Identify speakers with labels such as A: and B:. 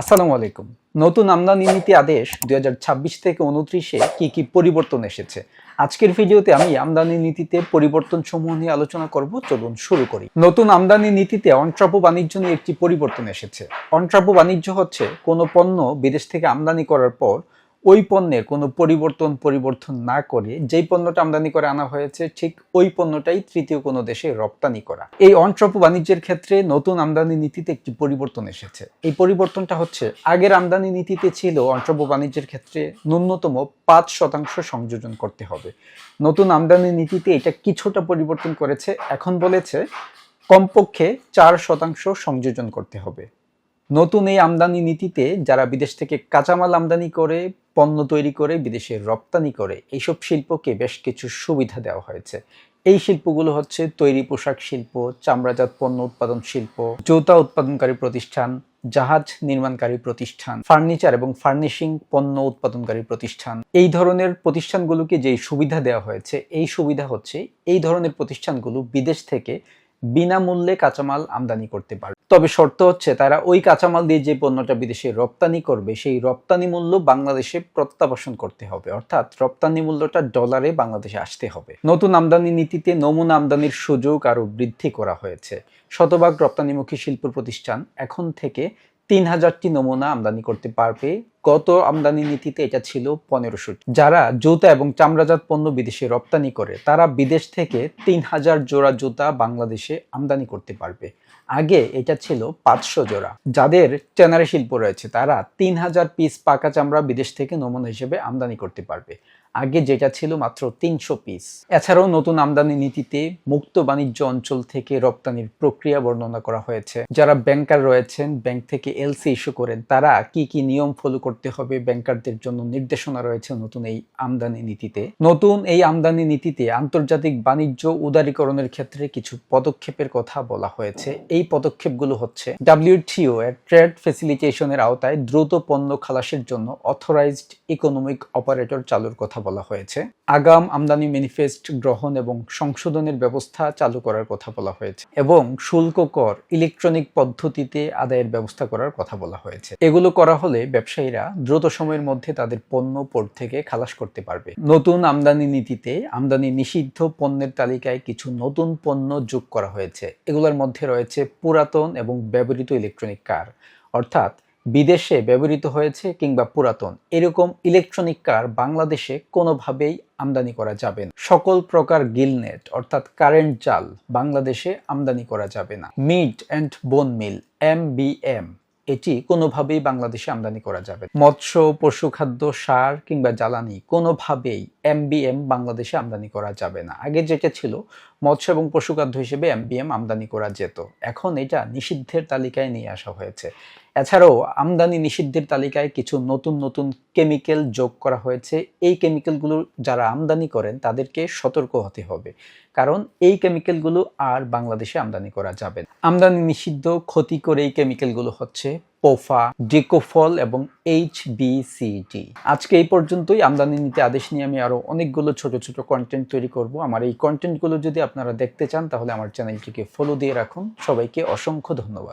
A: আসসালামু আলাইকুম। নতুন আমদানি নীতি আদেশ ২০২৬ থেকে ২৯-এ কি পরিবর্তন এসেছে? আজকের ভিডিওতে আমি আমদানি নীতিতে পরিবর্তন সমূহ নিয়ে আলোচনা করব। চলুন শুরু করি। নতুন আমদানি নীতিতে অনট্রাপো বাণিজ্য নিয়ে একটি পরিবর্তন এসেছে। অনট্রাপো বাণিজ্য হচ্ছে কোনো পণ্য বিদেশ থেকে আমদানি করার পর ওই পণ্যের কোনো পরিবর্তন না করে যেই পণ্যটা আমদানি করে আনা হয়েছে ঠিক ওই পণ্যটাই তৃতীয় কোনো দেশে রপ্তানি করা। এই অনট্রাপো বাণিজ্যের ক্ষেত্রে নতুন আমদানি নীতিতে একটি পরিবর্তন এসেছে। এই পরিবর্তনটা হচ্ছে, আগের আমদানি নীতিতে ছিল অনট্রাপো বাণিজ্যের ক্ষেত্রে ন্যূনতম ৫% সংযোজন করতে হবে। নতুন আমদানি নীতিতে এটা কিছুটা পরিবর্তন করেছে, এখন বলেছে কমপক্ষে ৪% সংযোজন করতে হবে। নতুন এই আমদানি নীতিতে যারা বিদেশ থেকে কাঁচামাল আমদানি করে পণ্য তৈরি করে বিদেশে রপ্তানি করে এইসব শিল্পকে বেশ কিছু সুবিধা দেওয়া হয়েছে। এই শিল্পগুলো হচ্ছে তৈরি পোশাক শিল্প, চামড়াজাত পণ্য উৎপাদন শিল্প, জুতা উৎপাদনকারী প্রতিষ্ঠান, জাহাজ নির্মাণকারী প্রতিষ্ঠান, ফার্নিচার এবং ফার্নিশিং পণ্য উৎপাদনকারী প্রতিষ্ঠান। এই ধরনের প্রতিষ্ঠানগুলোকে যেই সুবিধা দেওয়া হয়েছে, এই সুবিধা হচ্ছে এই ধরনের প্রতিষ্ঠানগুলো বিদেশ থেকে বিনামূল্যে কাঁচামাল আমদানি করতে পারবে। তবে শর্ত হচ্ছে তারা ওই কাঁচামাল দিয়ে যে পণ্যটা বিদেশে রপ্তানি করবে সেই রপ্তানি মূল্য বাংলাদেশে প্রত্যাবাসন করতে হবে, অর্থাৎ রপ্তানি মূল্যটা ডলারে বাংলাদেশে আসতে হবে। নতুন আমদানি নীতিতে নমুনা আমদানির সুযোগ আরো বৃদ্ধি করা হয়েছে। শতভাগ রপ্তানিমুখী শিল্প প্রতিষ্ঠান এখন থেকে ৩,০০০টি নমুনা আমদানি করতে পারবে। গত আমদানি নীতিতে এটা ছিল ১৫০০টি। যারা জুতা এবং চামড়াজাত পণ্য বিদেশে রপ্তানি করে তারা বিদেশ থেকে ৩,০০০ জোড়া জুতা বাংলাদেশে আমদানি করতে পারবে। আগে এটা ছিল ৫০০ জোড়া। যাদের ট্যানারি শিল্প রয়েছে তারা ৩,০০০ পিস পাকা চামড়া বিদেশ থেকে নমুনা হিসেবে আমদানি করতে পারবে। আগে যেটা ছিল মাত্র ৩০০ পিস। এছাড়াও নতুন আমদানি নীতিতে মুক্ত বাণিজ্য অঞ্চল থেকে রপ্তানির প্রক্রিয়া বর্ণনা করা হয়েছে। যারা ব্যাংকার রয়েছেন, ব্যাংক থেকে এলসি ইস্যু করেন, তারা কি নিয়ম ফলো করতে হবে ব্যাংকারদের জন্য নির্দেশনা রয়েছে নতুন এই আমদানি নীতিতে। নতুন এই আমদানি নীতিতে আন্তর্জাতিক বাণিজ্য উদারীকরণের ক্ষেত্রে কিছু পদক্ষেপের কথা বলা হয়েছে। এই পদক্ষেপগুলো হচ্ছে WTO এর ট্রেড ফেসিলিটেশনের আওতায় দ্রুত পণ্য খালাসের জন্য অথরাইজড ইকোনমিক অপারেটর চালুর কথা বলা হয়েছে। আগাম আমদানি ম্যানিফেস্ট গ্রহণ এবং সংশোধনের ব্যবস্থা চালু করার কথা বলা হয়েছে এবং শুল্ক কর ইলেকট্রনিক পদ্ধতিতে আদায়ের ব্যবস্থা করার কথা বলা হয়েছে। এগুলো করা হলে ব্যবসায়ীরা দ্রুত সময়ের মধ্যে তাদের পণ্য পোর্ট থেকে খালাস করতে পারবে। নতুন আমদানি নীতিতে আমদানি নিষিদ্ধ পণ্যের তালিকায় কিছু নতুন পণ্য যোগ করা হয়েছে। এগুলোর মধ্যে রয়েছে পুরাতন এবং ব্যবহৃত ইলেকট্রনিক কার, অর্থাৎ বিদেশে ব্যবহৃত হয়েছে কিংবা পুরাতন এরকম ইলেকট্রনিক কার বাংলাদেশে কোনোভাবেই আমদানি করা যাবে না। সকল প্রকার গিলনেট অর্থাৎ কারেন্ট জাল বাংলাদেশে আমদানি করা যাবে না। মিট অ্যান্ড বোন মিল MBM এটি কোনোভাবেই বাংলাদেশে আমদানি করা যাবে না। মৎস্য, পশুখাদ্য, সার কিংবা জ্বালানি কোনোভাবেই MBM বাংলাদেশে আমদানি করা যাবে না। আগে যেটা ছিল মৎস্য এবং পশুখাদ্য হিসেবে MBM আমদানি করা যেত, এখন এটা নিষিদ্ধের তালিকায় নিয়ে আসা হয়েছে। এছাড়াও আমদানি নিষিদ্ধের তালিকায় কিছু নতুন কেমিক্যাল যোগ করা হয়েছে। এই কেমিক্যালগুলো যারা আমদানি করেন তাদেরকে সতর্ক হতে হবে, কারণ এই কেমিক্যালগুলো আর বাংলাদেশে আমদানি করা যাবে না। আমদানি নিষিদ্ধ ক্ষতিকর এই কেমিক্যালগুলো হচ্ছে পোফা, ডিকোফল এবং HBCD। আজকে এই পর্যন্তই। আমদানি নীতি আদেশ নিয়ে আমি আরো অনেকগুলো ছোট কন্টেন্ট তৈরি করব। আমার এই কন্টেন্টগুলো যদি আপনারা দেখতে চান তাহলে আমার চ্যানেলটিকে ফলো দিয়ে রাখুন। সবাইকে অসংখ্য ধন্যবাদ।